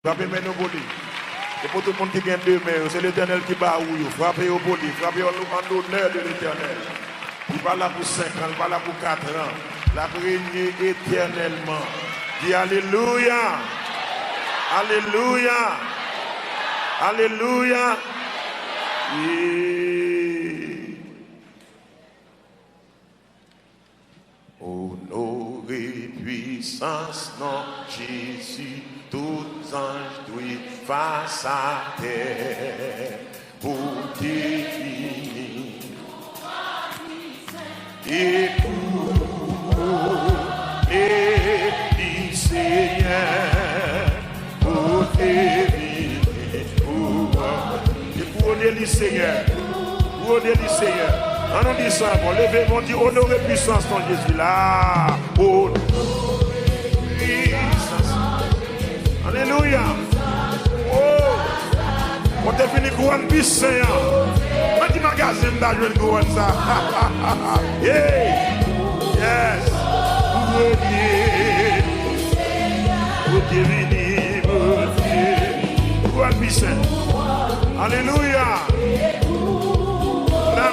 Frappez mes boli. Et pour tout le monde qui gagne deux mains, c'est l'Éternel qui bat ou frappez au boli, frappez en l'honneur de l'Éternel. Il n'est pas là pour 5 ans, il n'est pas là pour 4 ans. La régner éternellement. Dis Alléluia. Alléluia. Alléluia. Honoré puissance, non, Jésus, tout ange doit face à terre pour définir et pour et Seigneur pour définir et pour le Seigneur, pour le Seigneur. On nous dit ça, bon, levez, on dit honorer puissance ton Jésus là. Honorer puissance. Alléluia. Oh, on t'a fini couronne puissant. On dit magasin d'ajouer le couronne ça. Yeah. Yes. Pour Dieu venir, pour Dieu. Couronne puissant. Alléluia.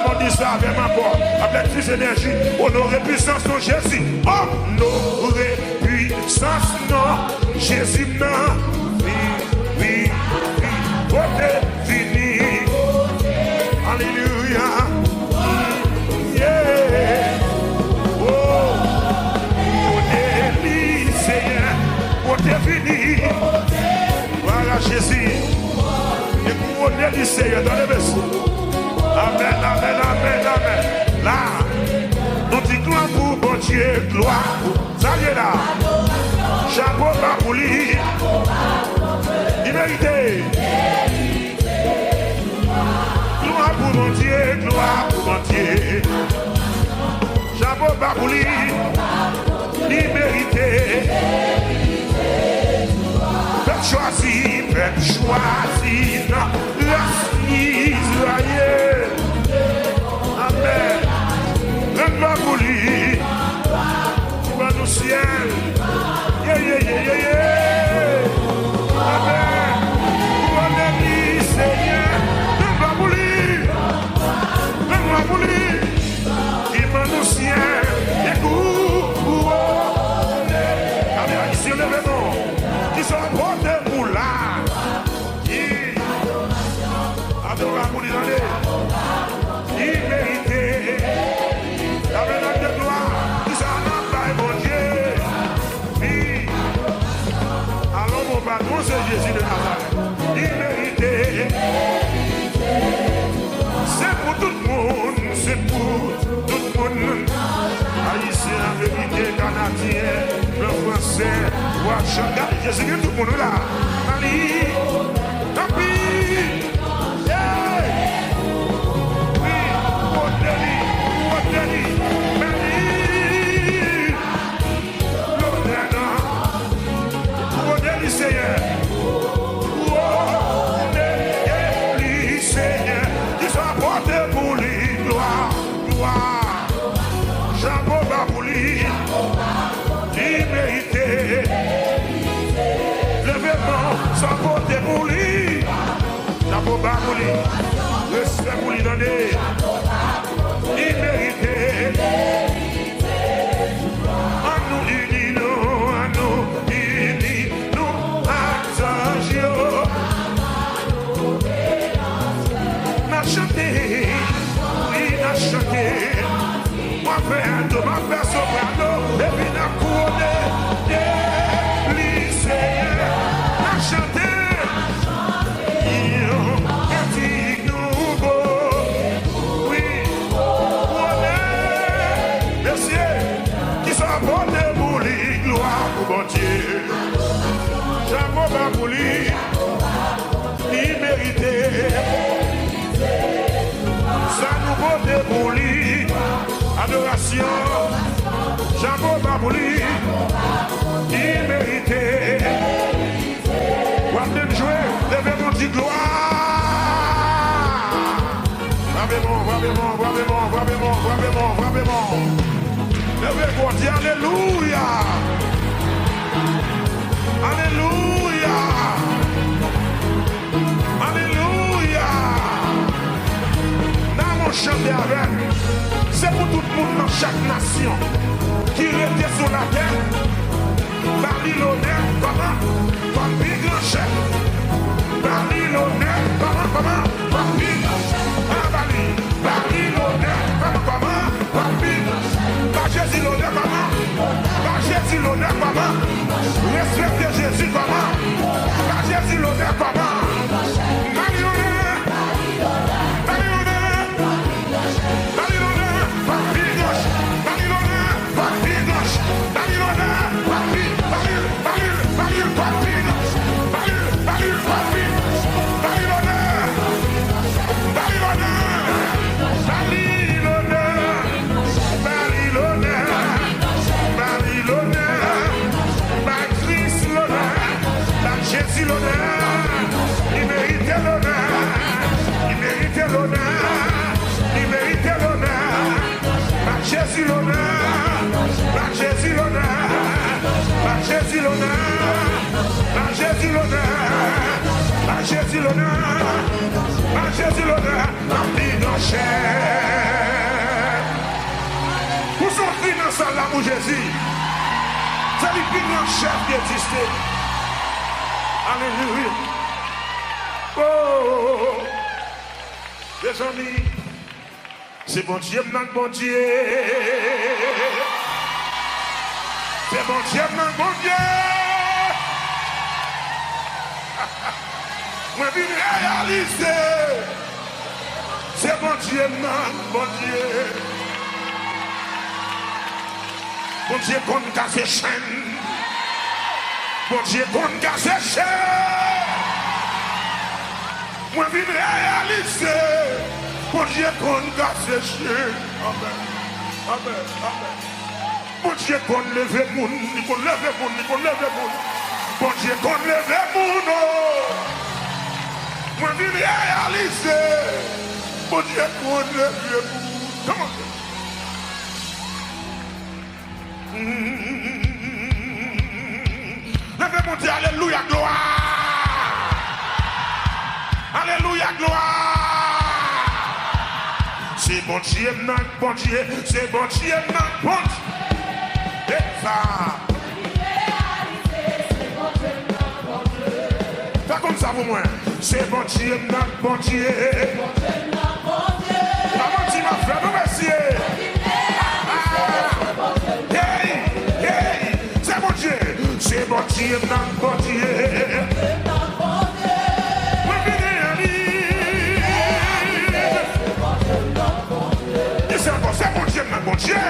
On dit ça avec ma voix, avec plus d'énergie. Honorer puissance non Jésus. Honorer puissance non Jésus non. Oui, oui, oui. Côté fini. Alléluia. Yeah. Oh. Côté Seigneur. Côté fini. Voilà Jésus. Et pour le Seigneur dans les vaisseaux. Amen, amen, amen, amen. Là, nous disons gloire pour bon Dieu, gloire. Ça y est là. Chapeau pas pour lui. Vérité. Gloire pour mon Dieu, gloire pour mon Dieu. Chapeau pas pour lui. Liberté. Faites choisir la Israël. Amen. Donne-moi pour lui. Tu vas au ciel. Yeah, yeah, yeah, yeah, yeah. Amen. Pour l'ennemi, Seigneur. Donne-moi pour lui. Donne-moi pour lui. Il va au ciel. Écoute. Amen. Ici, on est vraiment. Qui sont portés pour là. Adorable pour l'année. Il méritait. La venante de gloire. Qui s'en a pas, mon Dieu. Oui. Alors, mon patron, c'est Jésus de Nazareth. Il méritait. C'est pour tout le monde. C'est pour tout le monde. Haïtien, vérité, canadien, le français, Ouachat. Jésus, tout le monde là. Ali. Tant pis. Seigneur, Seigneur, qui soit porté pour lui, gloire, gloire, chapeau bas pour lui, liberté, le vêtement soit porté pour lui, chapeau bas pour lui, respect pour lui donner, liberté, à nous unis, à nous unis. Chanter, oui, n'a chanté. Moi, faire de ma faire soprano, et puis n'a couronné. Les Seigneur, n'a chanté. Un petit nouveau, oui, couronné. Merci, qui soit porté pour lui, gloire pour bon Dieu. J'aime pas pour lui, il méritait. Ça nous vote pour lui, adoration, chapeau pas pour lui, il méritait. Wapnen jouer, levez mon petit gloire. Vraiment. Levez mon dit alléluia. Alléluia. pour tout le monde dans chaque nation qui était sur la terre. Babylonais, comment? Comme big grand chef. Babylonais, comment? Comme big grand chef. Babylonais, comment? Comme big grand chef. Pas Jésus l'honneur, comment? Pas Jésus l'honneur, comment? Respectez Jésus, comment? Pas Jésus l'honneur, comment? Babylonais, Babylonais, Babylonais, pas big grand chef. Babylonais, pas big grand chef. Babylonais, pas big. Il méritait l'honneur, il méritait l'honneur, il méritait l'honneur. Par Jésus l'honneur, par Jésus l'honneur, par Jésus l'honneur, par Jésus l'honneur, par Jésus l'honneur, par Jésus l'honneur, par big chef. Vous sortez dans ça là pour Jésus. C'est le plus grand chef qui existait. Alléluia. Oh, les amis, c'est bon Dieu, non bon Dieu. C'est bon Dieu, non bon Dieu. Moi, je viens réaliser. C'est bon Dieu, non bon Dieu. Bon Dieu, qu'on casse les chaînes. Bon Dieu, qu'on casse les chaînes. Moi, je viens réaliser. Bon Dieu, qu'on casse les chaînes. Amen. Amen. Amen. Bon Dieu, qu'on lève le monde. Qu'on lève le monde. Qu'on lève le monde. Bon Dieu, qu'on lève le monde. Moi, je viens réaliser. Bon Dieu, qu'on lève le monde. Comment? Levez mon Dieu, alléluia, gloire. Alléluia, gloire. C'est bon Dieu, non, bon Dieu. C'est bon Dieu, non, bon Dieu. Et ça. Fais comme ça pour moi. C'est bon Dieu, non, bon Dieu. Maman, tu m'as fait, nous merci. C'est bon Dieu, non, bon Dieu. C'est bon Dieu, non, bon Dieu.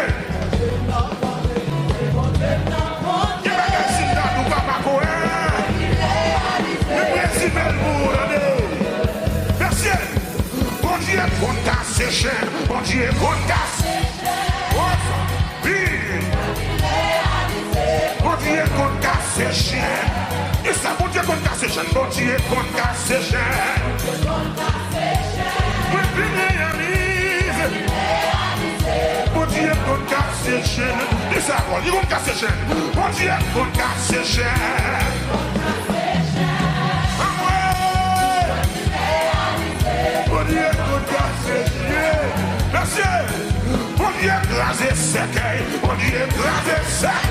Il va laisser là, nous va pas courir. Le principal pour merci. Bon Dieu, qu'on casse ses chaînes. Bon Dieu, qu'on casse. Bon Dieu, qu'on casse ses chaînes. Et ça, bon Dieu, qu'on casse ses chaînes. Bon Dieu, qu'on casse ses chaînes. Bon Dieu, qu'on casse ses chaînes. Et ça, bon Dieu, qu'on casse ses chaînes. Bon Dieu, qu'on casse ses chaînes. Bon Dieu, qu'on casse ses chaînes. Merci. Bon Dieu, écrasé sec. Bon Dieu, écrasé sec.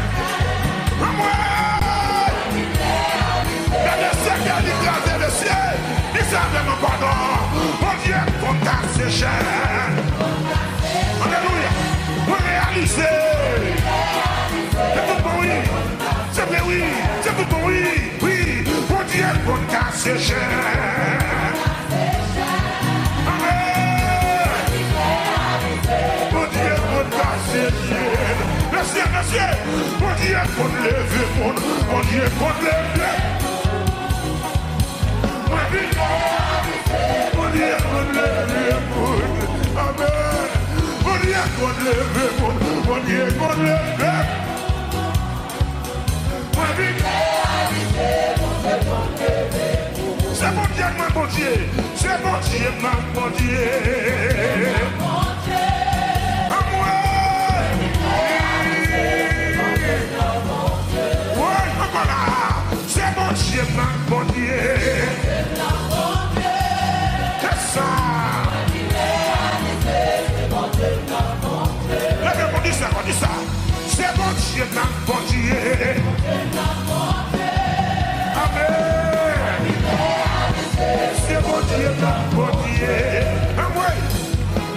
Le ciel, il savait mon pardon. Mon Dieu, qu'on casse ses chaînes. Alléluia. Vous réalisez. C'est tout bon, oui. C'est vrai, oui. C'est tout bon, oui. Oui. Mon Dieu, qu'on casse ses chaînes. Amen. Mon Dieu, qu'on casse ses chaînes. Merci, merci. Mon Dieu, qu'on lève le monde. Mon Dieu, qu'on lève le monde. Mon Dieu, qu'on lève le monde. Amen. Mon Dieu, qu'on lève le monde. Mon Dieu, qu'on lève le monde. C'est mon Dieu, mon Dieu. C'est mon Dieu, mon Dieu. À moi. Oui, encore là. C'est mon Dieu, mon Dieu. C'est ça. Bon Dieu,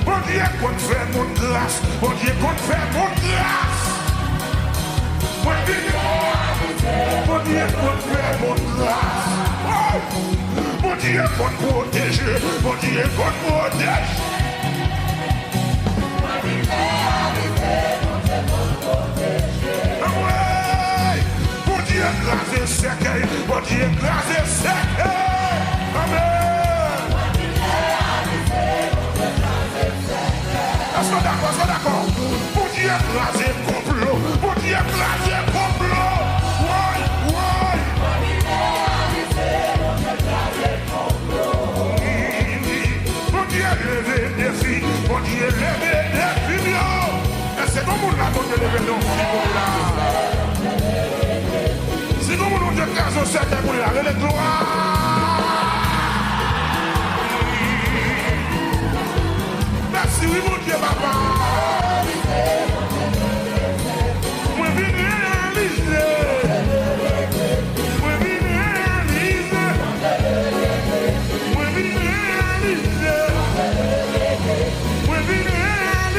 bon Dieu, qu'on fait mon grâce, bon Dieu, qu'on fait mon grâce. Bon Dieu, qu'on fait mon grâce. Bon Dieu, qu'on protège, bon Dieu, qu'on protège. Bon Dieu, écrasé sec, bon Dieu, écrasé sec. Amen. Est-ce que d'accord? Bon Dieu, écrasé complot, bon Dieu, écrasé complot. Ouais. Bon Dieu, levé des filles, bon Dieu, levé des filles. C'est comme on a donné le vélo, c'est comme on a dit que c'est pour la gloire. Merci, oui, mon Dieu, papa. Moi, je viens réaliser. Moi, je viens réaliser. Moi, je viens réaliser. Moi, je viens réaliser.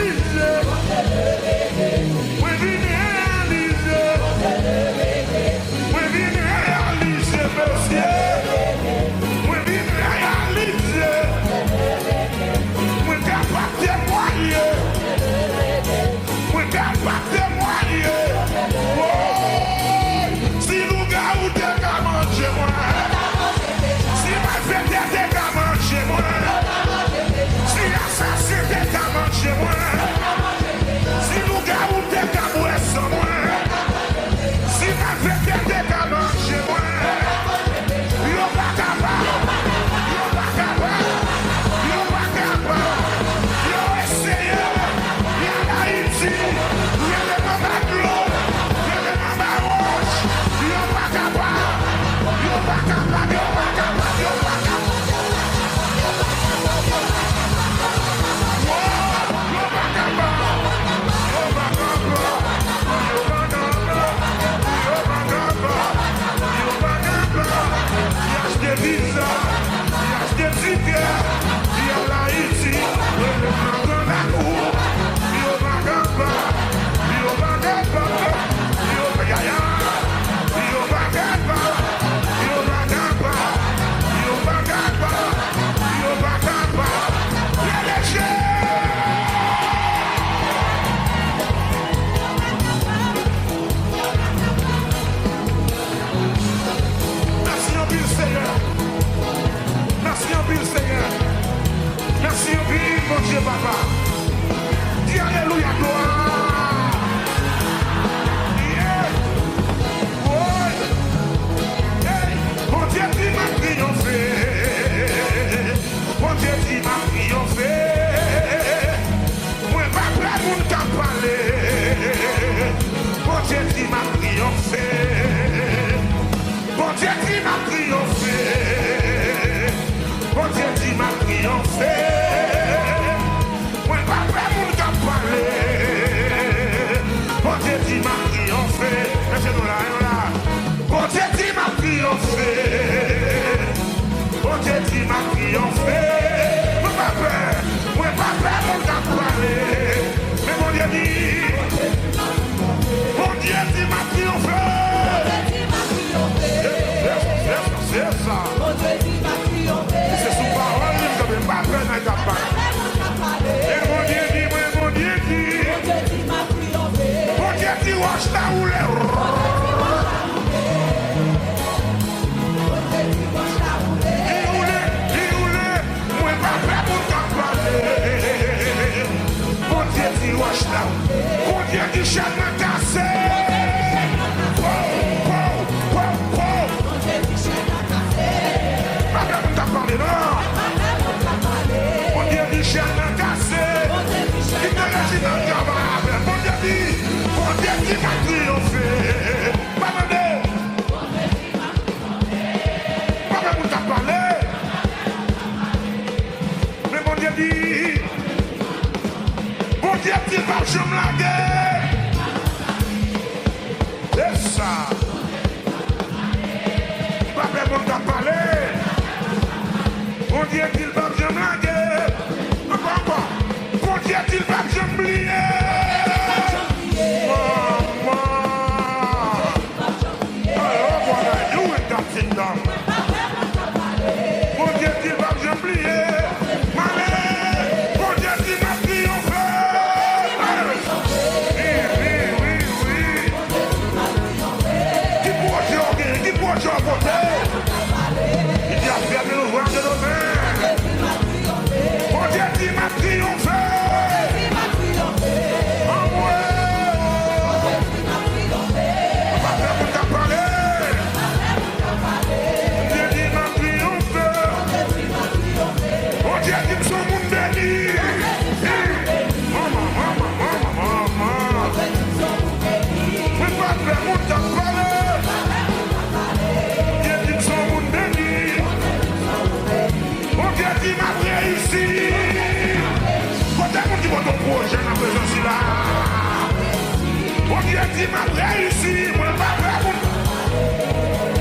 dit, m'a réussi. Moi, pas prêt pour.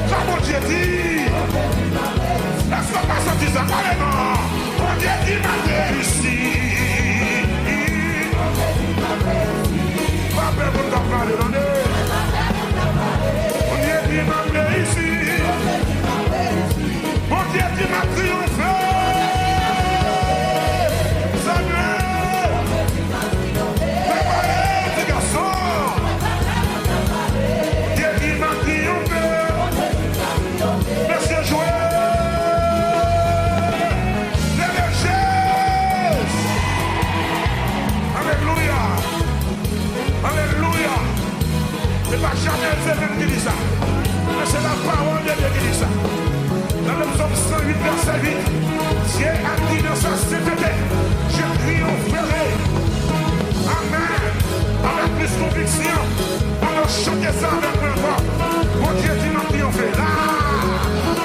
Ça, mon Dieu dit. Est-ce qu'on va sortir ça? Parlez-moi. Mon Dieu dit, m'a réussi. Pas prêt pour t'en parler, non? Mon Dieu dit, m'a réussi. Mon Dieu dit, m'a triomphé. Jamais c'est même qui dit ça. Mais c'est la parole de Dieu qui dit ça. Dans le psaume 108, verset 8, Dieu a dit dans sa sainteté, je triompherai. Amen. Avec plus conviction, on a chanté ça avec un voix. Mon Dieu dit m'a triomphé. Là,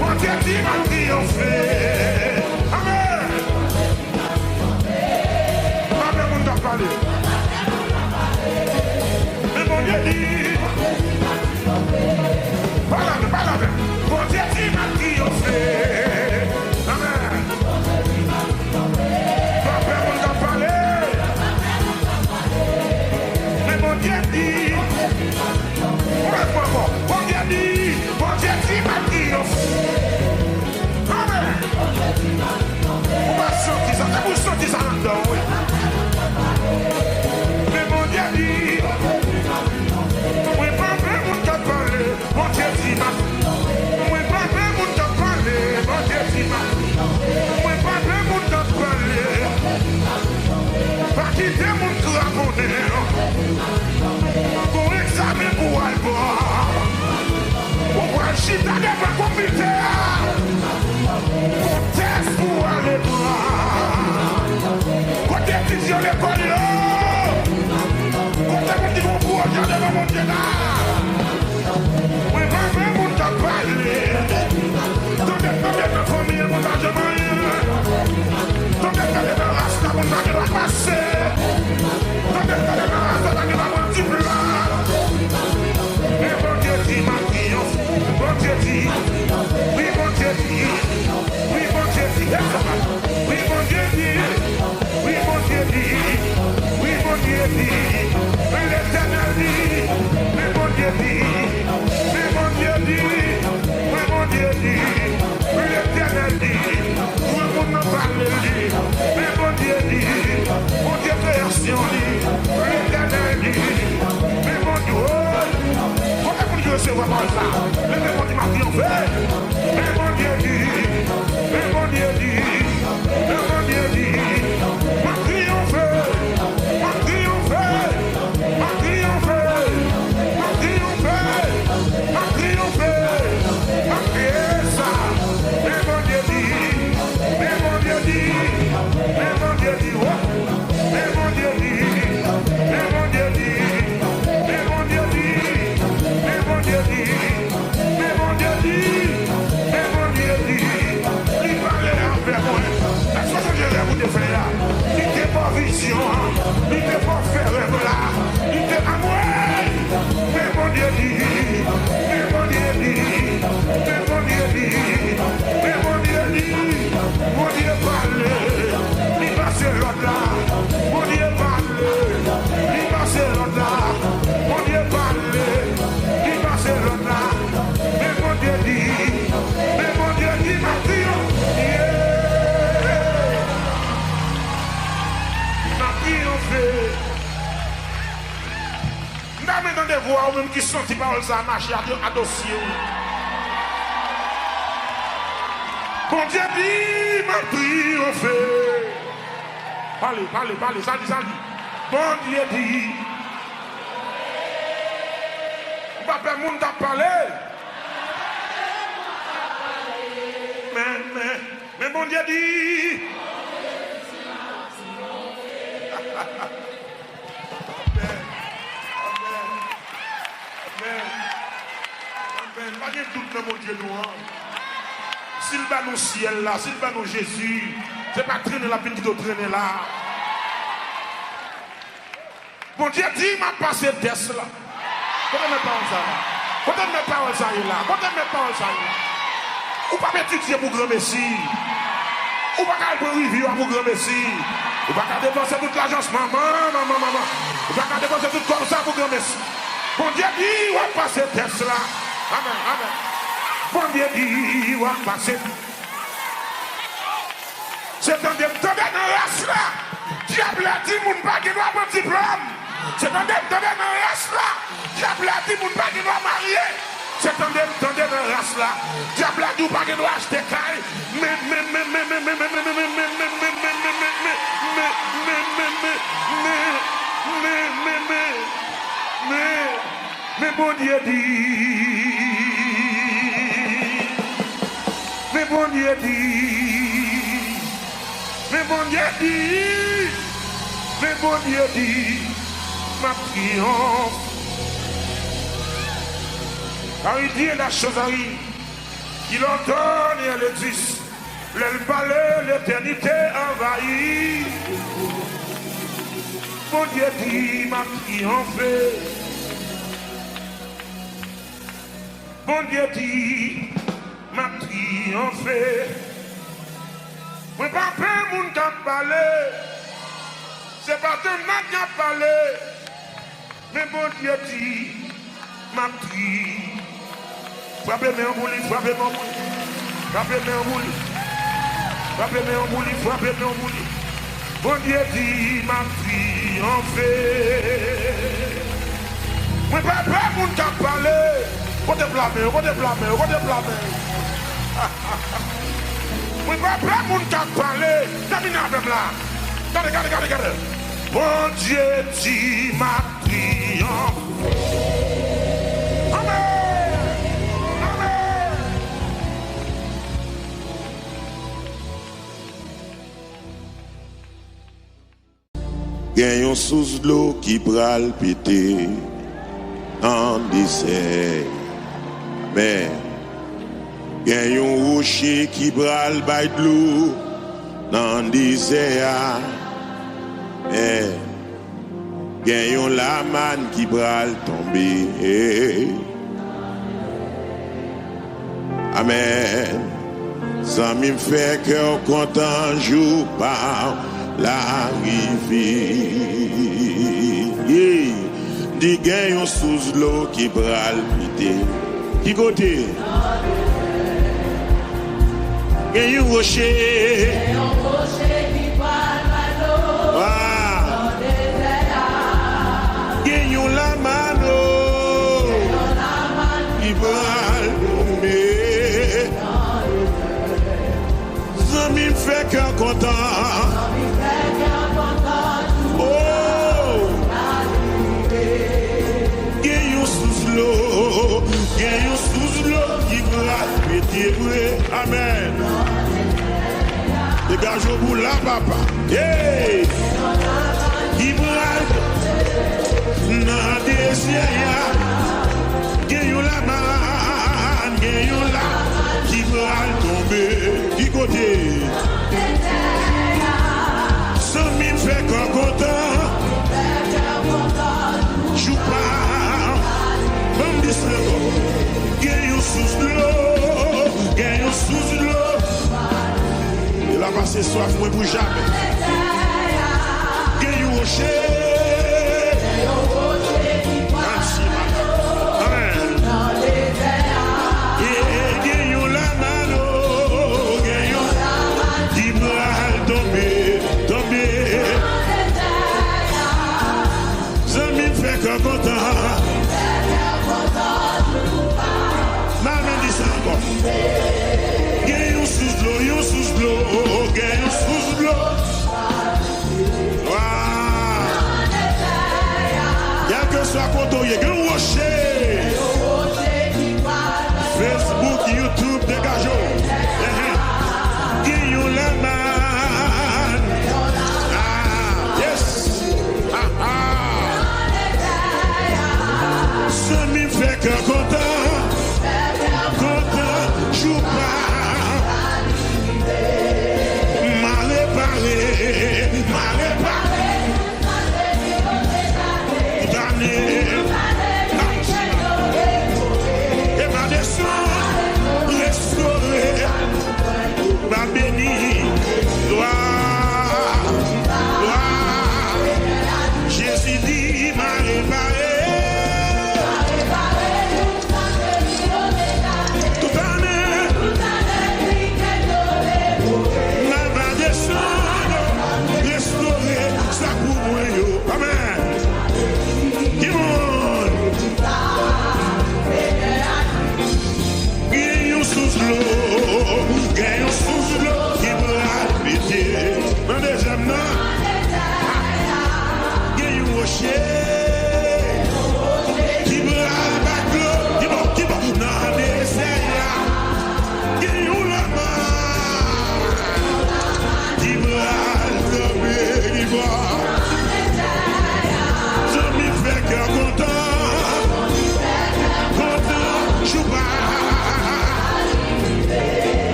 mon Dieu dit m'a triomphé. Amen. Amen, on t'a parlé. Mais mon Dieu dit, Parle. Mon Dieu dit m'a triomphé. Amen. Papa, on t'a parlé. Mais mon Dieu dit, mon Dieu dit m'a triomphé. Amen. On va sortir ça, vous sortir ça là-dedans, oui. Mais mon Dieu dit, oui, papa, on t'a parlé. Mon Dieu dit m'a. Oui, papa, on t'a parlé. Mon Dieu dit m'a. Oui, papa, on t'a parlé. Pas quitter mon dragonné. Pour examiner pour aller boire. Pour voir le chita de ma comité. Pour test pour aller boire. Côté vision l'école là. Côté petit gros pour regarder mon Dieu là. Oui, papa, on t'a parlé. Tendez ma famille, mon argent moyen. Tendez ma race, mon argent va passer. Tendez ma race, mon argent va multiplier. Mais mon Dieu dit ma triomphe. Mon Dieu dit. Oui, mon Dieu dit. Oui, mon Dieu dit. Oui, mon Dieu dit. Oui, mon Dieu dit. Oui, mon Dieu dit. Mais l'Éternel dit. Mais mon Dieu dit. Mais mon Dieu dit. Oui, mon Dieu dit. Oui, l'Éternel dit. Oui, mon nom parle dit. Mais mon Dieu dit. Mon Dieu version dit. Oui, l'Éternel dit. Mais mon Dieu. Pourquoi mon Dieu se voit pas ça? Mais mon Dieu m'a triomphé. Mais mon Dieu dit. Mais mon Dieu dit. Mais mon Dieu dit. M'a triomphé. M'a triomphé. M'a triomphé. M'a triomphé. M'a triomphé. M'a crié ça. Mais mon Dieu dit. Mais mon Dieu dit. Mais mon Dieu dit. Mais mon Dieu dit. Mais mon Dieu dit. Mais mon Dieu dit. Mais mon Dieu dit. Mais mon Dieu dit. Mais mon Dieu dit. Il parlait avec moi. Est-ce que je vais vous faire là? Il n'était pas vision. Il n'était pas faire là. Il était à moi. Mais mon Dieu dit. Mais mon Dieu dit. Mais mon Dieu dit. Mais mon Dieu dit. Mon Dieu parle. Il passe l'autre là. Mon Dieu parle. Il passe l'autre là. Mon Dieu parle. Il passe l'autre là. Mais mon Dieu dit. Mais mon Dieu dit ma triomphe. Ma triomphé. N'a maintenant des voix ou même qui sont parole ça marcher à dossier. Mon Dieu dit m'a triomphé. Parlez, ça dit. Mon Dieu dit. Papa, moun t'a parlé. Mais mon Dieu dit. Amen. Pas de doute dans mon Dieu noir. S'il va nous ciel là, s'il va nous Jésus, c'est pas traîner la peine qui doit traîner là. Mon Dieu dit, m'a passé d'est là. Côté mes paroles ça là. Côté mes paroles ça là. Côté mes paroles ça là. Ou pas m'étudier pour grand messie. Ou pas qu'à pour review pour grand messie. Ou pas qu'à dépenser toute l'agence maman. Ou pas qu'à dépenser tout comme ça pour grand messie. Bon Dieu dit, on va passer test là. Amen, amen. Bon Dieu dit, on va passer. C'est un des temps dans la race là. Diable a dit, moun pas qui doit avoir un diplôme. C'est un des temps dans la race là. Diable a dit, moun pas qui doit marier. C'est un des temps dans la race là. Diable a dit, pas qui doit acheter caille. Mais bon Dieu dit, mais bon Dieu dit, mais bon Dieu dit, mais bon Dieu dit, ma triomphe. Car il dit la chose arrive, il ordonne et elle existe, le palais, l'éternité envahit. Bon Dieu dit, ma triomphe. Bon Dieu dit, m'a triomphé. Moi pas peur moun qui parler. C'est pas de moi qui a parlé. Mais bon Dieu dit, m'a triomphé. Frappez-moi en bouli, frappez-moi en bouli. Frappez-moi en bouli. Frappez-moi en bouli, frappez-moi en bouli. Bon Dieu dit, m'a triomphé. Moi pas peur moun qui a parlé. Côté blâmer, côté blâmer, côté blâmer. Oui, pas plein de monde qui a parlé. Terminez avec là. Regardez. Bon Dieu dit ma triomphe. Amen. Amen. Gagnons sous l'eau qui pral pété en dessert. Mais gen yon rocher qui bral bay de l'eau dans le désert. Mais gen yon laman qui bral tomber. Amen. Ça me fait cœur content jour par l'arrivée. Di gen yon sous l'eau qui bral pité. Qui côté? Gen yon rocher. Gen yon rocher qui bral bay l'eau. Dans le désert. Gen yon laman qui bral tomber. Ça me fait cœur content. Amen. Dégagez pour la papa. Hey! Qui brade dans des désert. Gagnons la man, gagnons la qui brade tomber. Qui côté? Ça me fait qu'on content. Joue pas. Même dis le gagnons sous l'eau. Gagnons sous l'eau. Il a passé soif, moi pour jamais. Gagnons rocher. Merci, amen. Et gagnons la mano. Gagnons qui va tomber. Ça me fait qu'un content. Maman dit ça encore. Gagnons sous l'eau, gagnons sous l'eau.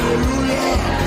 Alléluia.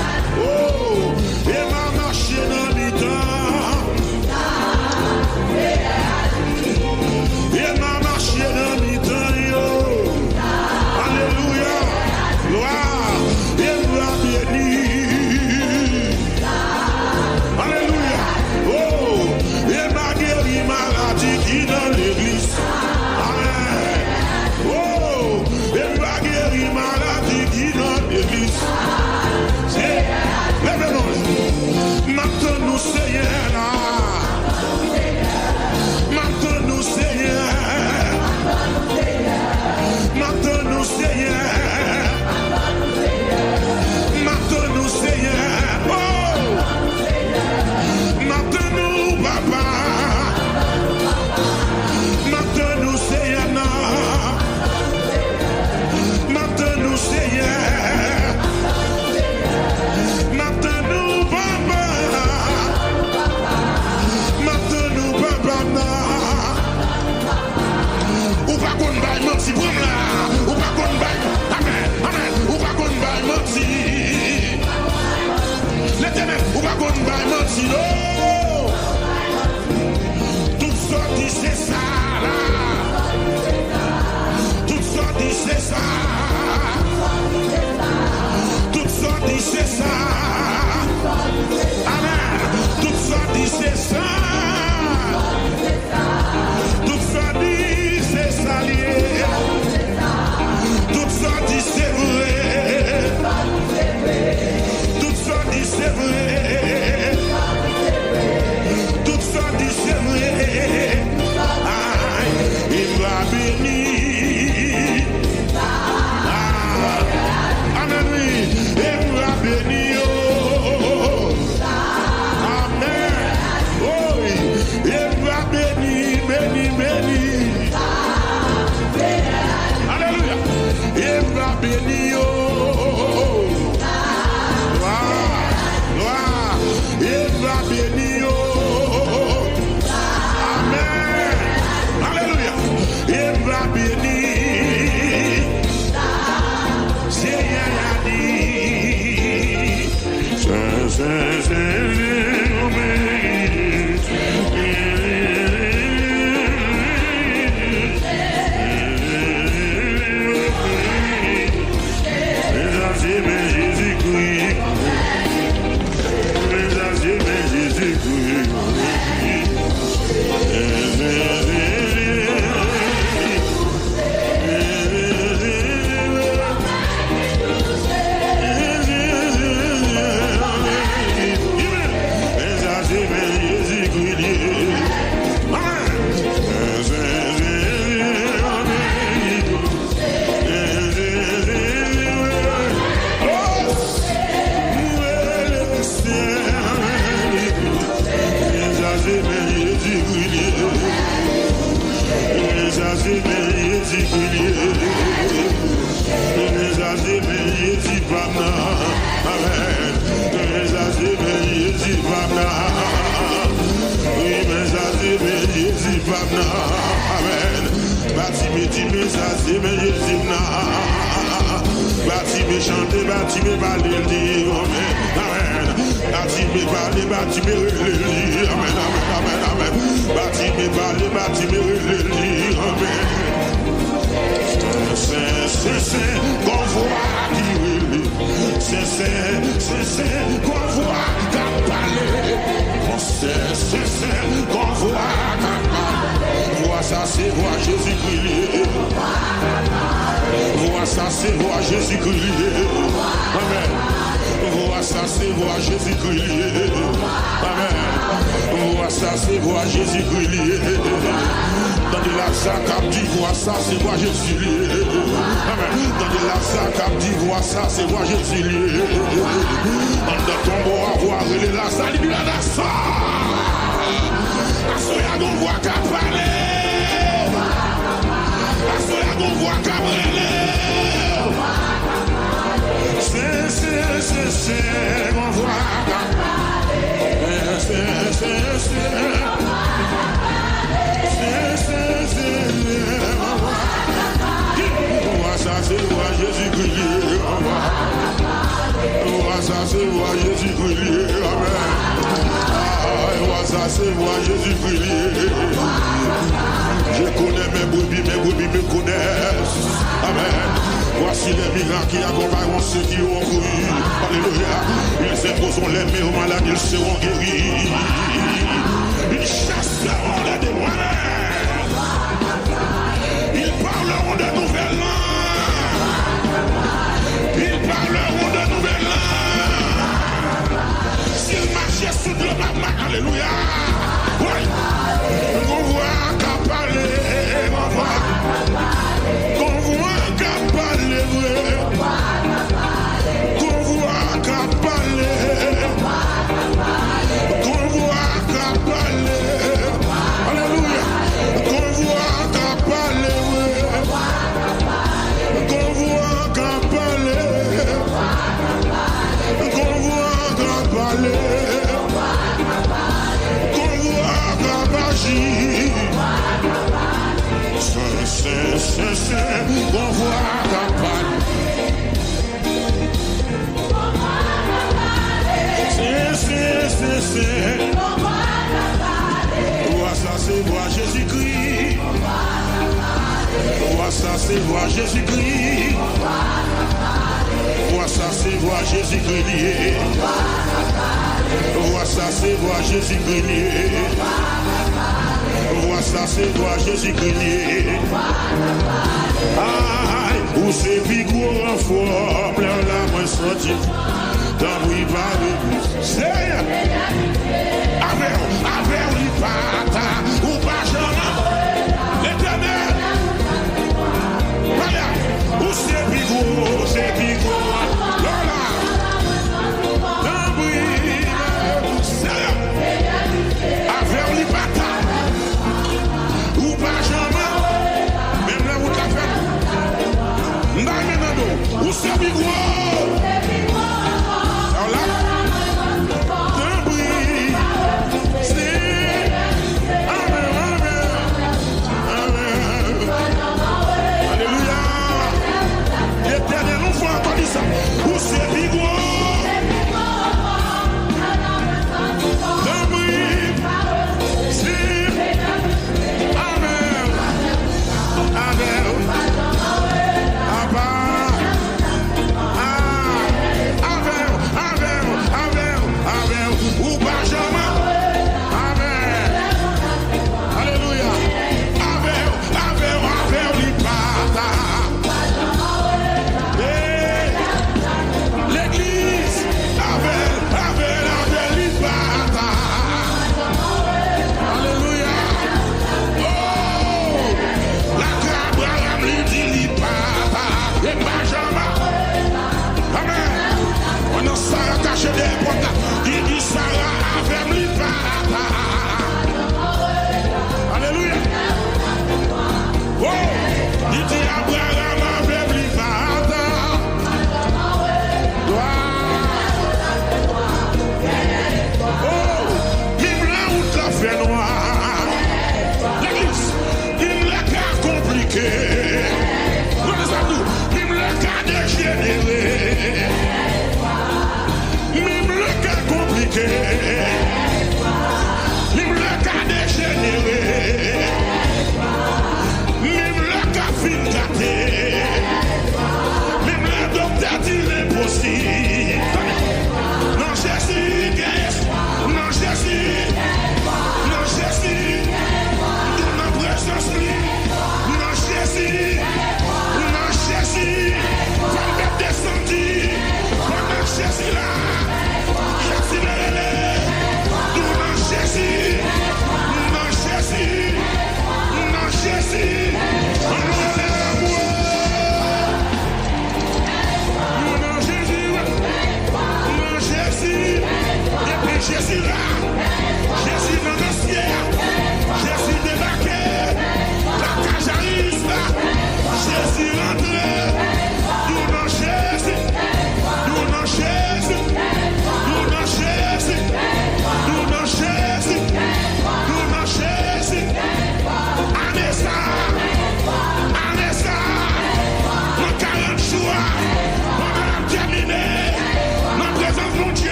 Jésus Pabna. Amen. Bâti me dit me ça c'est me Jésus na. Bâti me chanter, bâti me parler dit amen. Amen. Bâti me parler, bâti me relire. Amen. Amen. Amen. Amen. Bâti me parler, bâti me relire. Amen. C'est qu'on voit qui relire. C'est qu'on voit qu'à parler. C'est qu'on voit qu'à parler. Vois ça, c'est voir Jésus-Christ. Vois ça, c'est voir Jésus-Christ. Amen. Vois ça, c'est voir Jésus-Christ. Amen. Vois ça, c'est voir Jésus-Christ. Dans de la sac dit, vois ça, c'est voir Jésus. Amen. Dans de la sac dit, vois ça, c'est voir Jésus. Dans ton beau avoir, il est là, ça lui a la ça. Assoya qu'on voit qu'à parler. Assoya qu'on voit qu'à brûler. C'est qu'on voit qu'à parler. Ça c'est voir Jésus-Christ. Ça c'est voir Jésus-Christ. Amen. Ça c'est voir Jésus-Christ. Je connais mes brebis me connaissent. Amen. Voici les migrants qui accompagnent ceux qui ont couru. Alléluia. Ils imposeront les mains aux malades, ils seront guéris. Ils chasseront les démons. Ils parleront de nouvelles langues. Ils parleront de nouvelles langues. S'ils marchaient sous le magma, alléluia. Oui. On voit qu'à parler, on voit qu'à parler vrai. Qu'on voit qu'à parler. Qu'on voit qu'à parler. Alléluia. Qu'on voit qu'à parler vrai. Qu'on voit qu'à parler. Qu'on voit qu'à parler. Qu'on voit qu'à agir. C'est qu'on voit qu'à parler. C'est vois ça c'est voir Jésus-Christ. Vois ça c'est voir Jésus-Christ. Vois ça c'est voir Jésus-Christ. Vois ça c'est voir Jésus-Christ. Vois ça c'est voir Jésus-Christ. Aïe, où c'est plus gros renfort, plein la main sortie. Dans oui pas de c'est avec l'ipata ou pas jamais l'éternel. Voilà, où c'est plus gros, Lola. Dans oui, c'est avec l'ipata ou pas jamais. Même là où t'as fait. N'aimez-nous, où c'est plus gros. Où c'est bigo? Amen. Amen. Abba.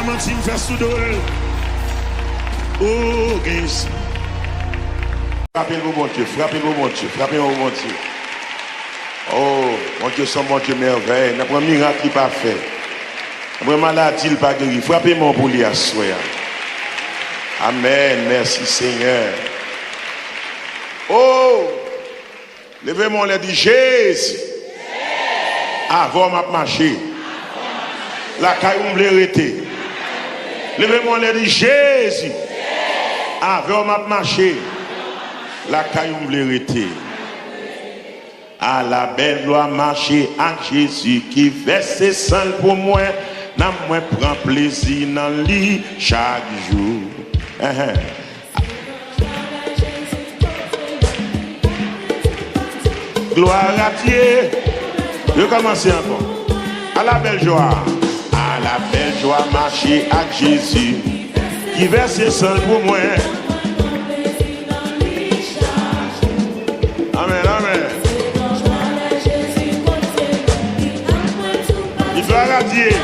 Clémentine fait soudol. Oh, guys. Frappez-le, mon Dieu, frappez-le, mon Dieu, frappez-le, mon Dieu. Oh, mon Dieu, son mon Dieu merveille. N'a pas un miracle qui pas fait. N'a pas maladie qui pas guéri. Frappez-moi pour lui à soi. Amen. Merci Seigneur. Oh, levez-moi les dit Jésus. Avant m'a marché. La caillou me l'arrêter. Levez-moi les dit Jésus. Avant m'a marché. La caillou me l'arrêter. À la belle loi marcher à Jésus qui verse sang pour moi. N'a moi prend plaisir dans lui chaque jour. Gloire à Dieu. Je commence encore. À la belle joie. À la belle joie marcher à Jésus qui verse sang pour moi. Amen, amen. Il faut arrêter.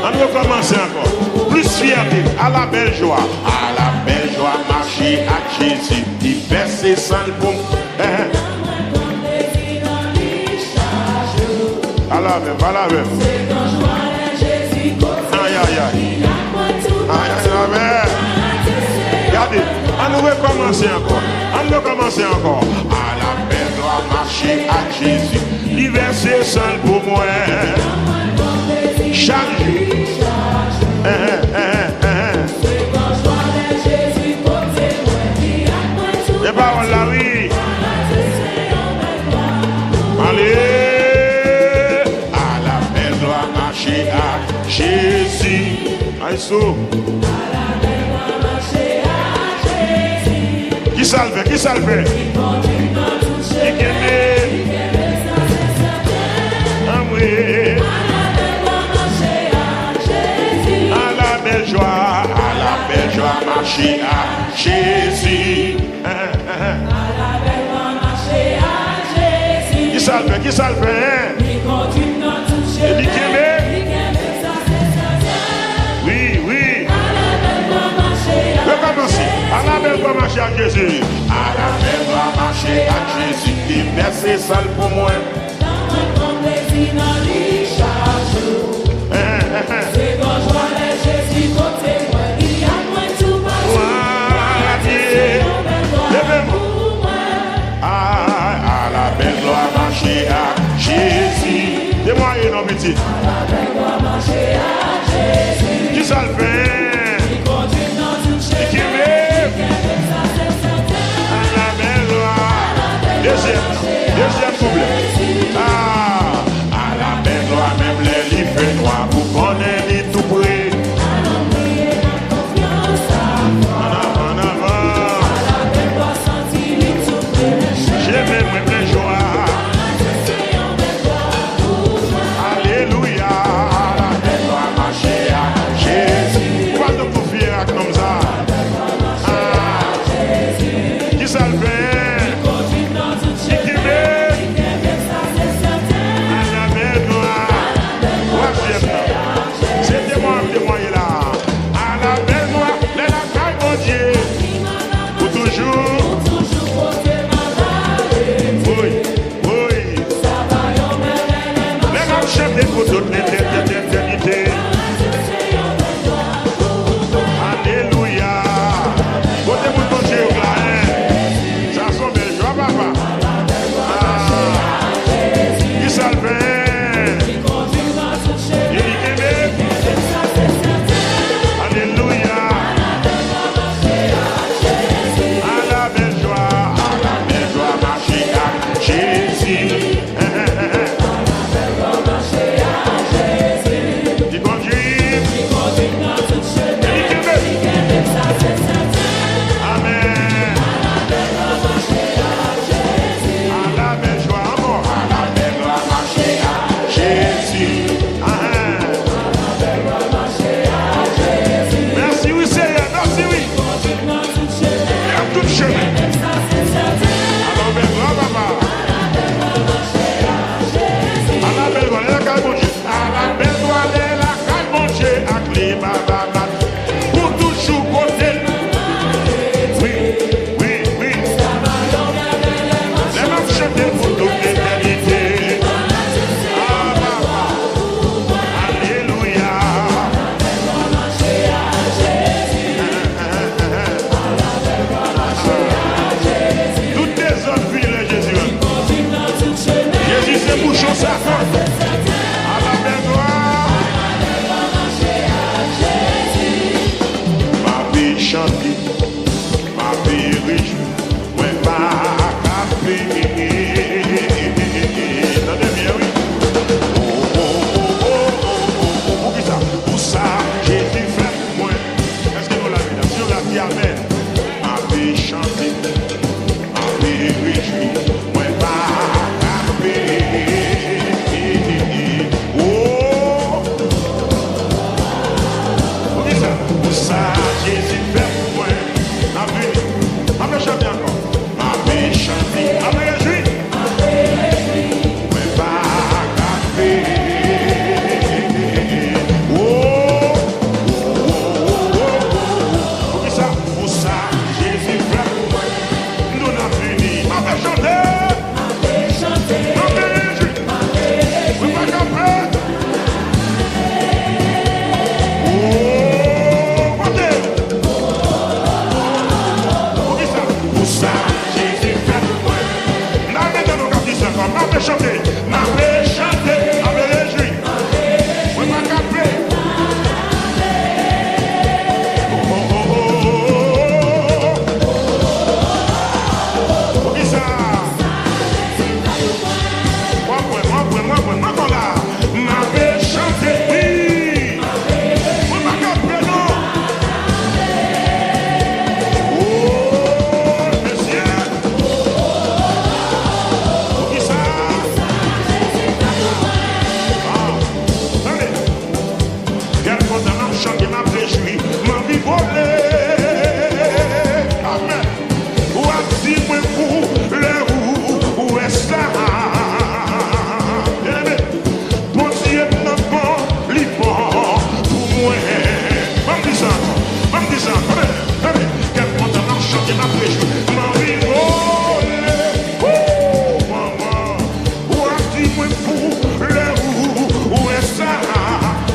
On va commencer encore. Plus fierté. À la belle joie. À la belle joie marcher à Jésus qui verse sang pour moi. À la même, à la même. Aïe, aïe, aïe. Aïe, aïe, aïe. Regardez, on va commencer encore. On va commencer encore. À la belle doit marcher à Jésus. L'hiver seul pour moi. Chaque jour. Et paroles là, oui. Allez. Jésus, Aïssou. Qui salve, qui salve? Qui aime? Amoué. À la belle joie marcher à Jésus. Qui salve, qui salve? Et qui aime? À la belle doit marcher à Jésus. À la belle doit marcher à Jésus. Qui verse sale pour moi. C'est quand je vois les Jésus côté moi. Il y a moins tout à la belle doit marcher à Jésus. Témoignez nos petits. À la belle doit marcher à Jésus. Qui ça le fait? Deuxième couplet. À la belle loi, même les livres noirs, vous connaissez tout près. En avant. J'ai même plein joie. Alléluia. À la belle loi, marcher à Jésus. Pourquoi donc vous fier comme ça? Qui ça le fait? Pour toute l'éternité. Alléluia. Côté mon ton Dieu, ça sont belle joie, papa. Qui salve. Alléluia. À la belle joie marcher à Jésus. À la belle chanter, m'a réjoui. M'a rigolé. Maman, ou a dit moi pour le où est ça?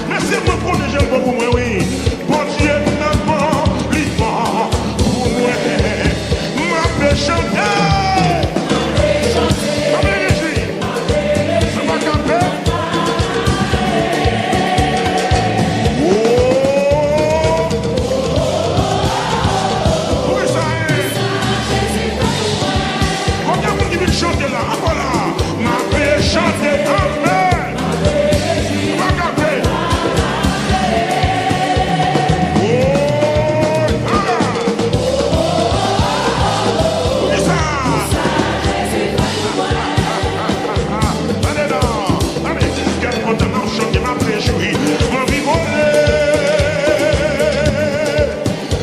Mais c'est moi pour les jeunes pour moi, oui. Bon Dieu, n'a pas l'immense pour moi. M'a fait chanter. M'a fait réjoui. Ça m'a campé. Chanter là, voilà, ma paix chanter, amen. Ma capée. Oh, c'est ça. Allez là, allez, quel contenant chanter, ma paix jouer, ma vie volée.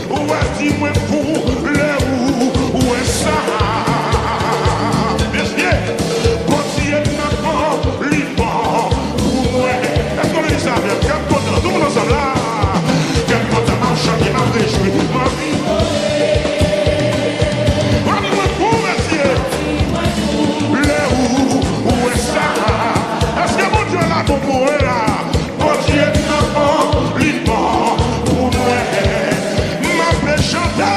Où a-t-il moi pour le où est ça? Tout le monde ensemble là. Quel content m'a chanté, m'a réjoui, m'a vie. Ma vie moi pour monsieur. Le où est ça? Est-ce que mon Dieu là pour moi là? Mon Dieu n'a pas l'immense pour moi. M'a fait chanter.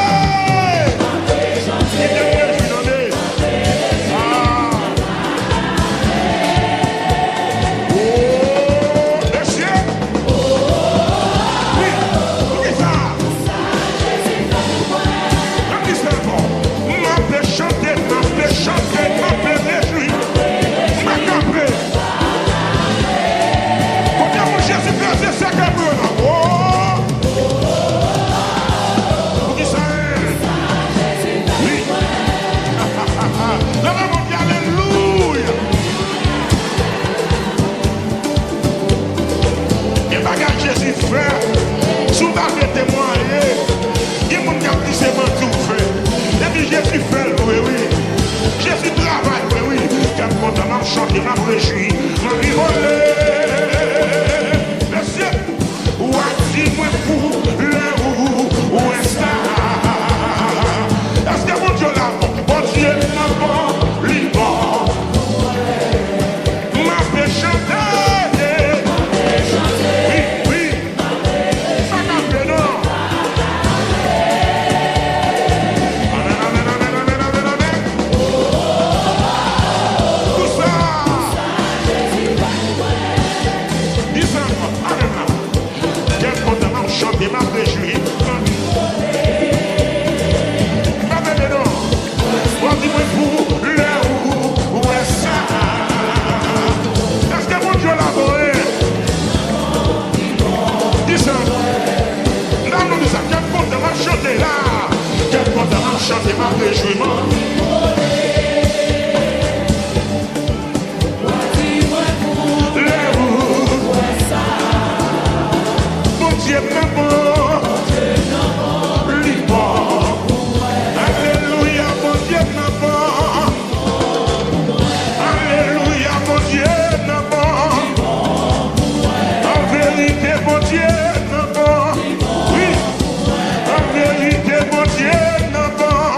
Jésus fait, oui, oui. Jésus travaille, oui, oui. Quel content m'a chanté, m'a réjoui, m'a rigolé. Merci. Où a-t-il moi pour le où est ça? Est-ce que mon Dieu là, mon Dieu n'a pas l'immense? M'a fait chanter. Oui, oui. Ça n'a fait non. Chanter, m'a réjoui. Ma belle non. On dit moi pour le où est ça? Est-ce que mon Dieu l'a volé? Dis ça. Là, nous disons, quel content m'a chanté là? Quel content m'a chanté, m'a réjoui. Dieu n'a pas alléluia, mon Dieu n'a pas. Alléluia, mon Dieu n'a pas. En vérité, mon Dieu n'a pas. Oui, en vérité, mon Dieu n'a pas.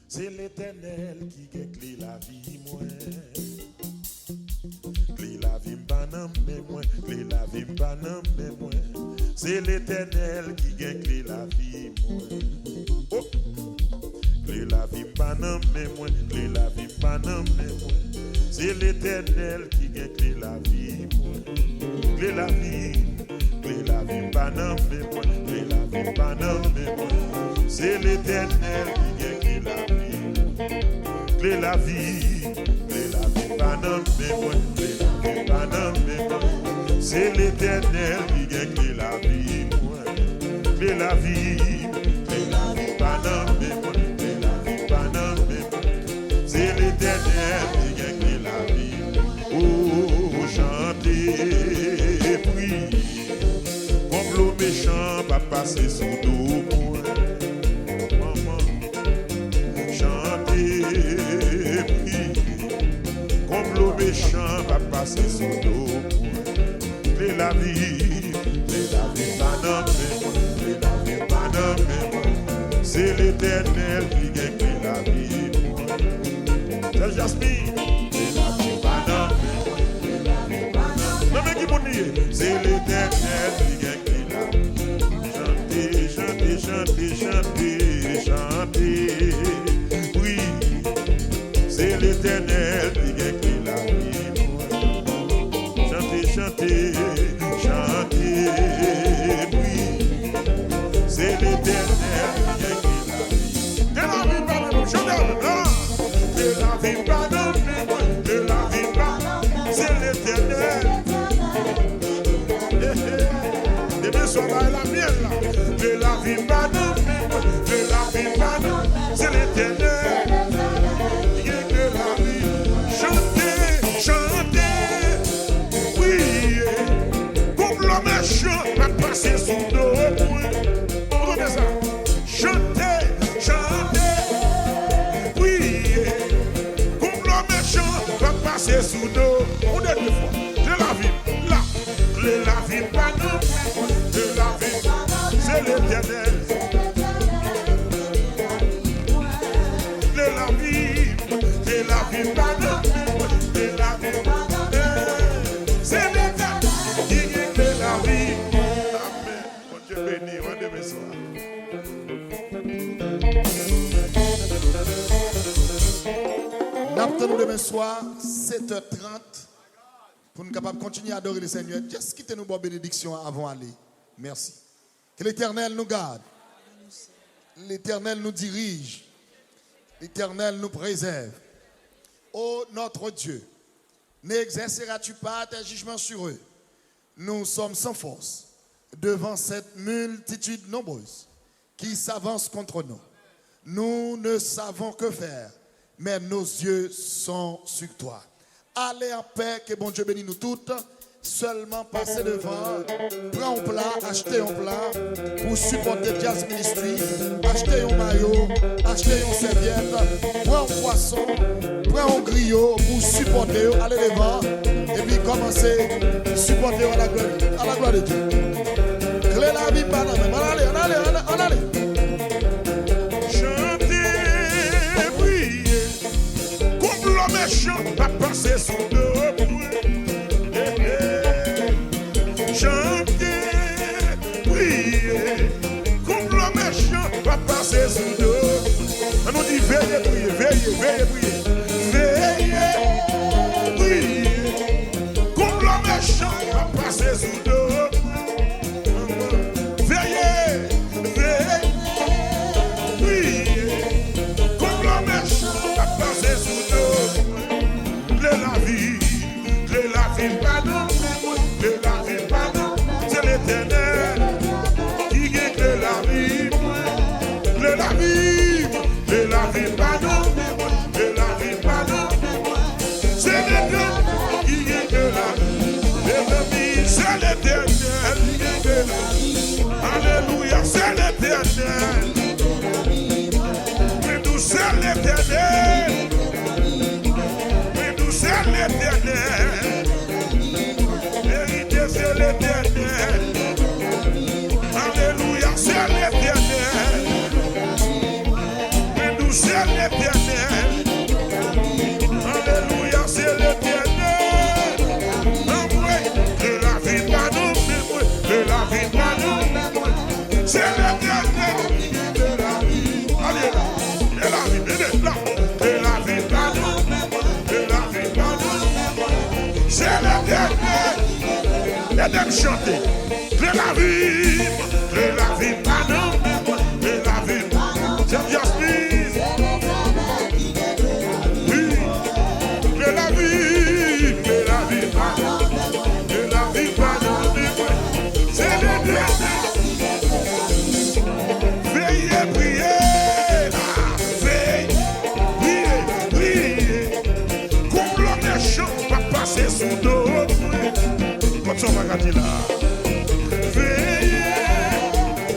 C'est l'Éternel qui gagne la vie, moi. Clé la vie, banam, mais moi. Clé la vie, banam, mais moi. C'est l'Éternel qui gagne la vie, moi. Oh! Clé la vie, banam, mais moi. Clé la vie, banam, mais moi. C'est l'Éternel qui gagne la vie, moi. Clé la vie, banam, mais moi. Clé la vie, banam, mais moi. C'est l'Éternel qui gagne la vie. Clé la vie, banam, mais moi. Clé la vie, banam, mais moi. C'est l'Éternel qui gagne la vie, moi. Clé la vie, banam, mais moi. Clé la vie, banam, mais moi. C'est l'Éternel qui gagne la vie. Oh, chantez, priez, comme l'eau méchant va passer sous dos. Méchant va passer sous l'eau. Clé la vie, banam, clé la vie, banam, c'est l'Éternel qui gagne la vie. C'est Jasmine, clé la vie, banam, c'est l'Éternel qui gagne la vie. Chantez, chantez, chantez, chantez, chantez. Oui, c'est l'Éternel qui gagne. Chantez, chantez, oui, c'est l'Éternel qui gagne la vie. De la vie, pardon, chantez, de la vie, pardon, de la vie, pardon, c'est l'Éternel. Demain soir, la mienne là, de la vie, pardon, de la vie, pardon, c'est l'Éternel qui gagne la vie. Chantez, chantez. Méchant va passer sous nos poings. On remet ça. Chantez, chantez, priez. Comme le méchant va passer sous nos. On est deux fois. De la vie, là. De la vie, pas non. De la vie, c'est l'Éternel. De la vie, pas non. De la vie, c'est l'Éternel. Béni, on demain soir. Nous demain soir, 7h30, pour nous capables de continuer à adorer le Seigneur. Juste quittez nous bonne bénédiction avant d'aller. Merci. Que l'Éternel nous garde. L'Éternel nous dirige. L'Éternel nous préserve. Ô notre Dieu, n'exerceras-tu pas tes jugements sur eux? Nous sommes sans force devant cette multitude nombreuse qui s'avance contre nous. Nous ne savons que faire, mais nos yeux sont sur toi. Allez en paix, que bon Dieu bénisse nous toutes. Seulement passez devant, prends un plat, achetez un plat pour supporter Jazz Ministry, achetez un maillot, achetez une serviette, prends un poisson, prends un griot pour supporter, allez devant et puis commencez à supporter à la gloire de Dieu. Clé la vie par la même, allez. Chantez, priez, comme le méchant va passer sous nos poings. Chantez, priez, comme le méchant va passer sous nous. On nous dit veillez, priez, veillez, priez. Veillez, priez, comme le méchant va passer sous nous. Veillez, priez, comme le méchant va passer sous nous. De la vie, pas non, de C'est l'éternel. L'éternel chanter. De la vie, pas non. De la vie, c'est Jasmine. Oui, de la vie, pas non. De la vie, pas non. C'est l'éternel. Veillez, priez. C'est sous dos, quand on va garder là. Veillez,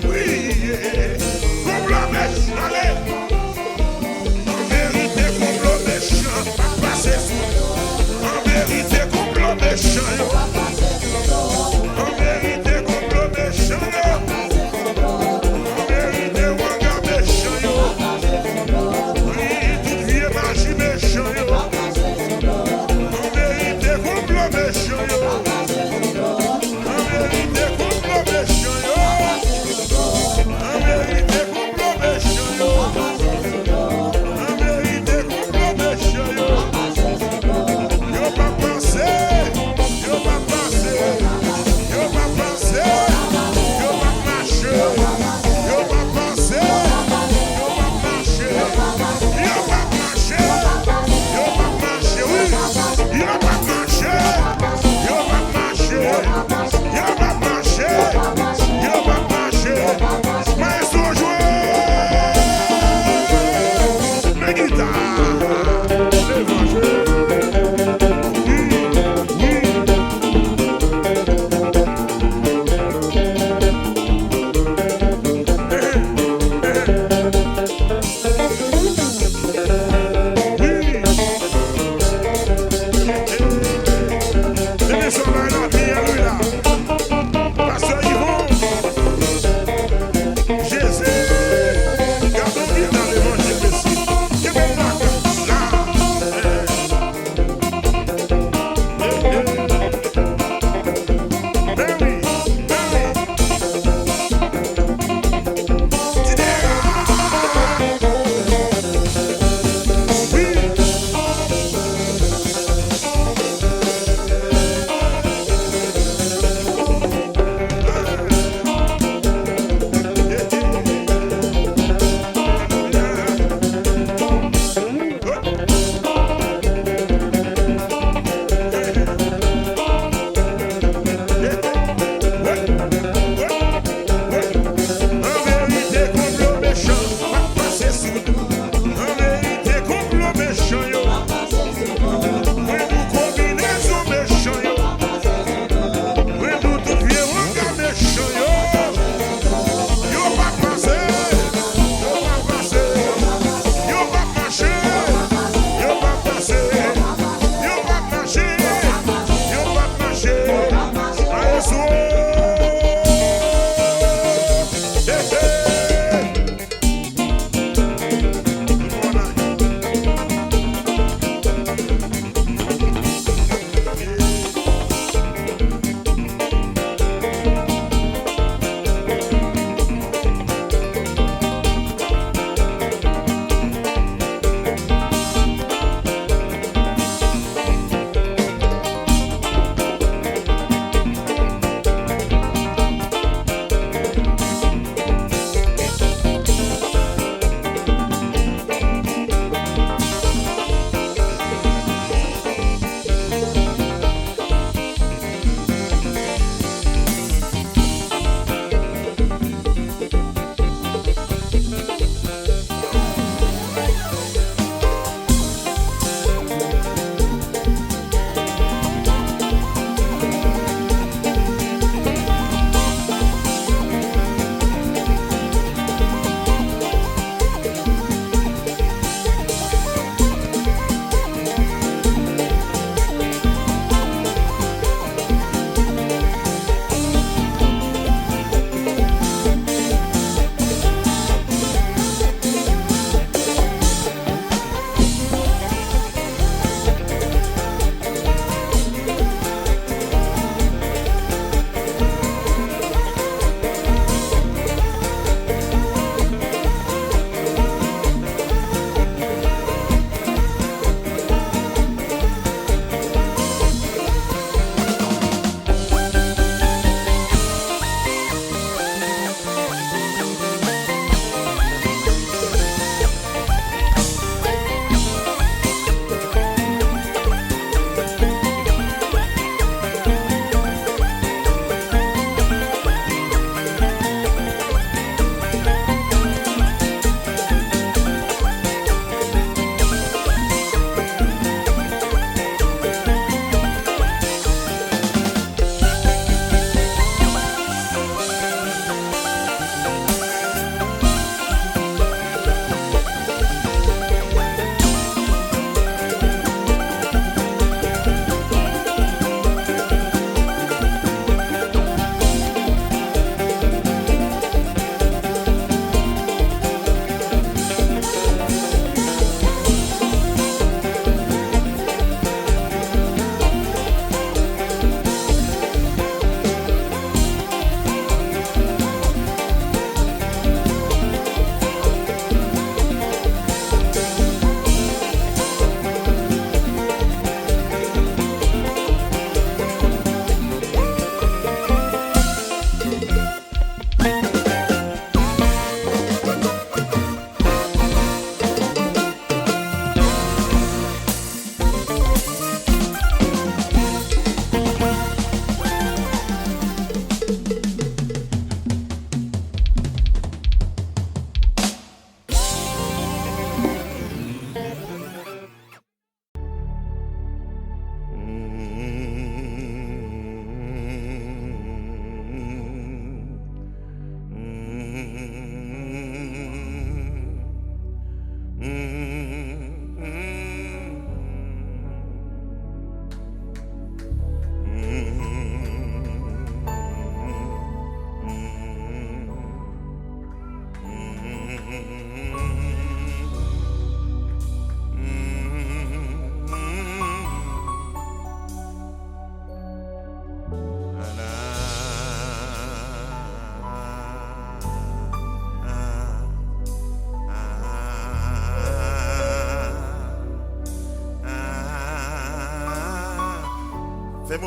priez, comme le méchant, allez. En vérité, comme le méchant, pas passer sous dos. En vérité, comme le méchant, en vérité, comme le méchant, en vérité, wanga méchant, oui, toute vie magie méchant. Yo pas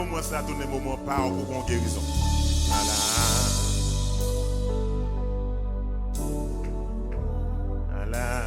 moment ça tourne moment pas pour une guérison. Voilà. Voilà.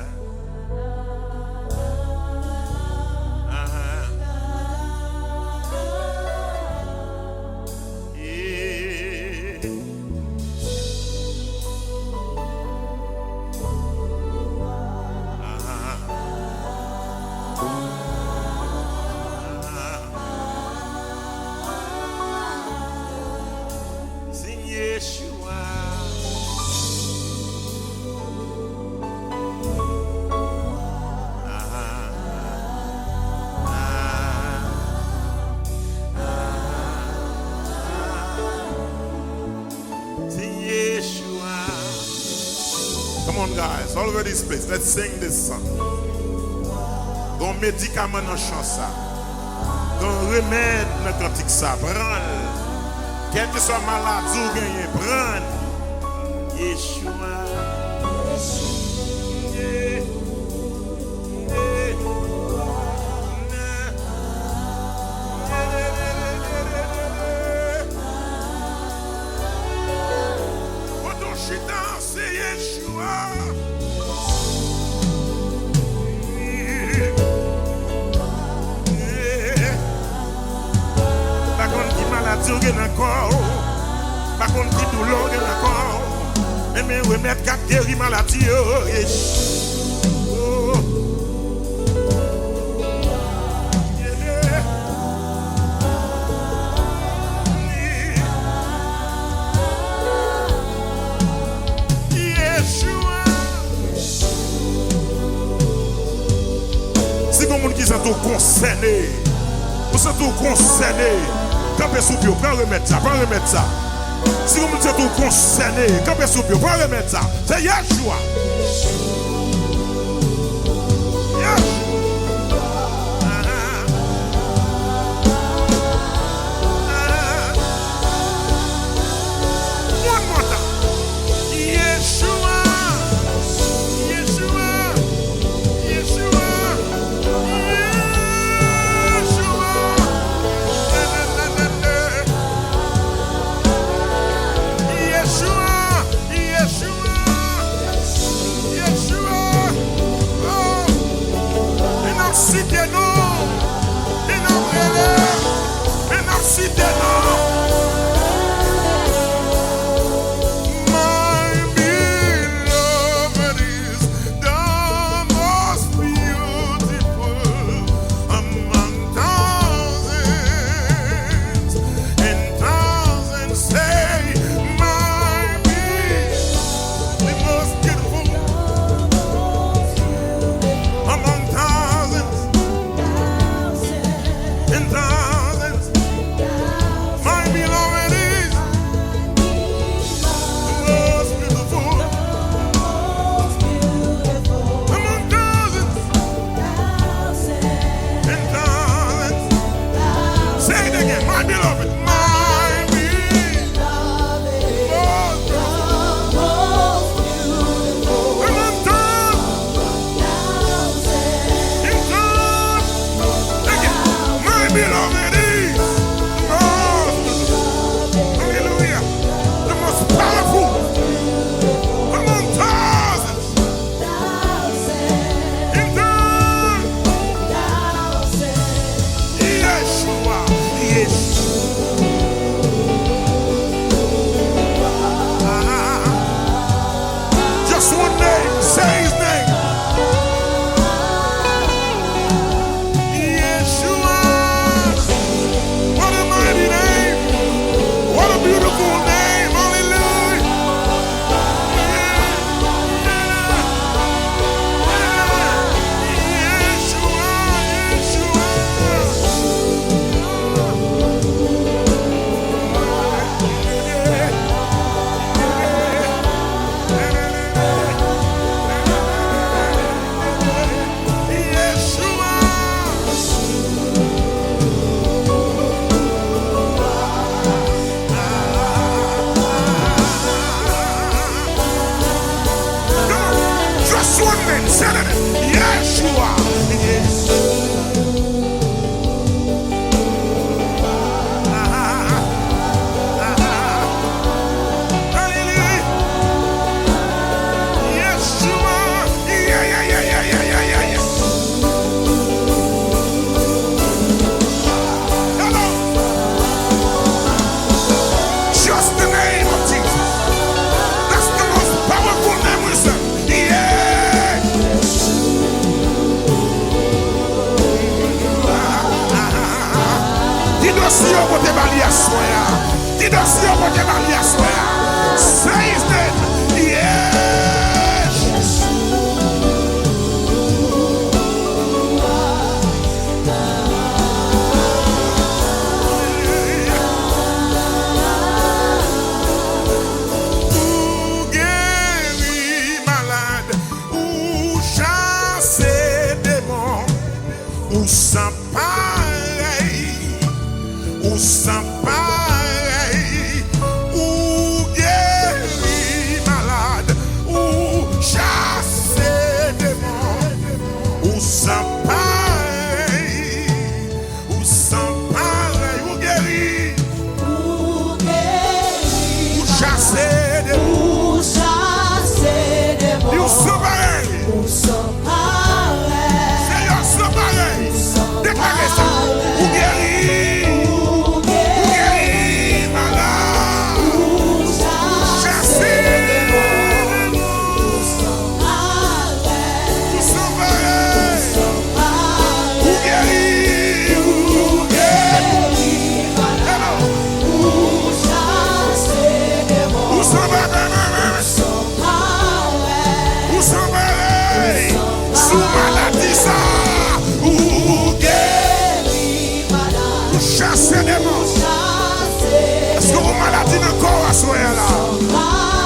Come on, guys, all over this place, let's sing this song. Gon médicament dans chant ça. Gon remède dans cantique ça. Prends. Quel que soit maladie ou gagné, prends. Yeshua. Par contre, qui douleur de la corps, mais remettre quatre guéris maladie. Si vous qui sont concernés, vous êtes concernés. Campez sous pied, pas remettre ça, pas remettre ça. Si vous me dites tout concerné, campez sous pied, pas remettre ça. C'est Yeshua. One more time. Yeshua. Yeshua. Yeshua. dossier au côté bali à soya. Qui dossier au côté bali à soya. Say his name. Yes. Ou guéri malade, ou chasser démon, ou sans pareil, ou sans pareil, ou guéri malade, ou chasser démon, ou sans pareil, ou sans pareil, ou guéri, ou chasser démon, ou sans pareil. Seigneur, sans pareil. Déclarez ça. Ou guéri. Ou guéri, malade. Chassé. Ou sans pareil. Ou guéri. Ou guéri. Ou sans pareil. Ou sans pareil. Sous maladie ça. Ou guéri. Ou chasser des mots. Est-ce que vous maladie de corps à soyer là?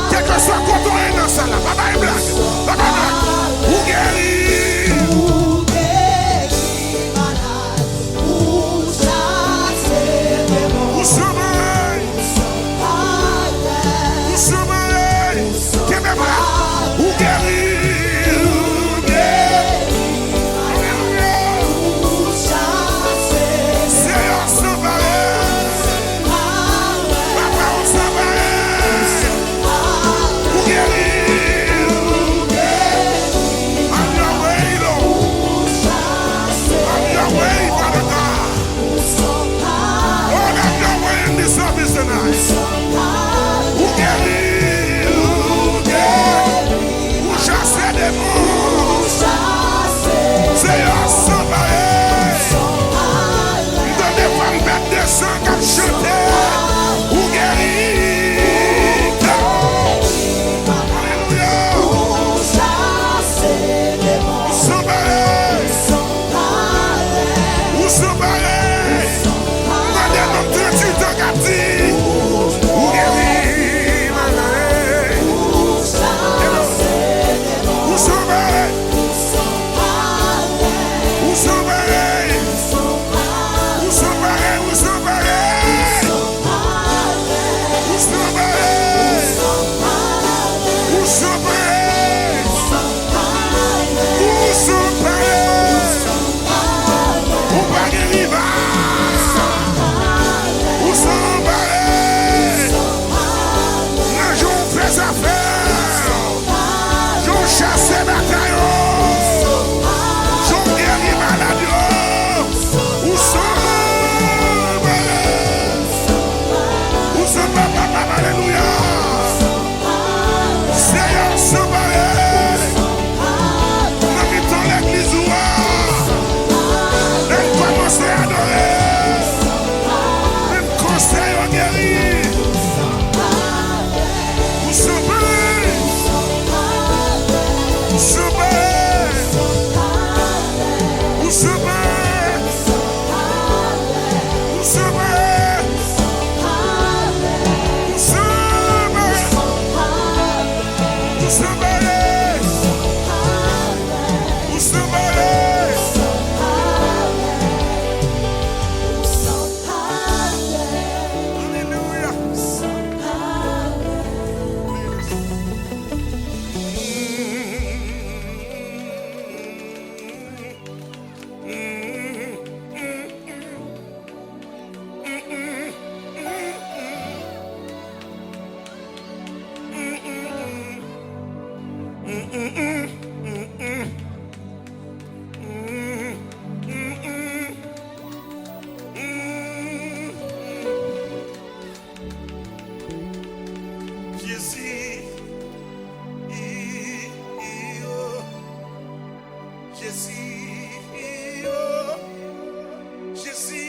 Quel que soit quand on est dans ça là. Papa est blague. Papa est blague. Ou guéri. Ou sans pareil. Ou sans pareil. Qu'est-ce que c'est? Ou guéri. Ou guéri. Alléluia. Seigneur, sans pareil. Papa, on sans pareil. Ou guéri. Ou guéri. On your way, Lord. On your way, Father God. Oh, have your way in this service tonight. Ou guéri. Ou guéri. Ou chasser des mots. Seigneur, sans pareil. Donnez-moi une bête de sang comme chanter. Ou guéri. Alléluia. Sans pareil. Ou sans pareil. Donnez-nous 38 ans qu'a dit. Ou guéri. Malade. Ou sans pareil. Ou sans pareil. Ou sans pareil. Ou sans pareil. Ou sans pareil. Ou sans pareil. Ou sans pareil. Ou pas guéri va. Ou sans pareil. Un jour on fait affaire. J'on chasse bataille. J'on guéri malade. Ou sans pareil. Ou sans pareil. Alléluia. Seigneur, sans pareil. Nous mettons l'église ouverte. Elle commence à adorer. Même conseil à guérir. Ou sans pareil. Ou sans pareil. Ou sans pareil. Ou sans pareil. Ou sans pareil. Ou sans pareil. Ou sans pareil. Alléluia. Jésus,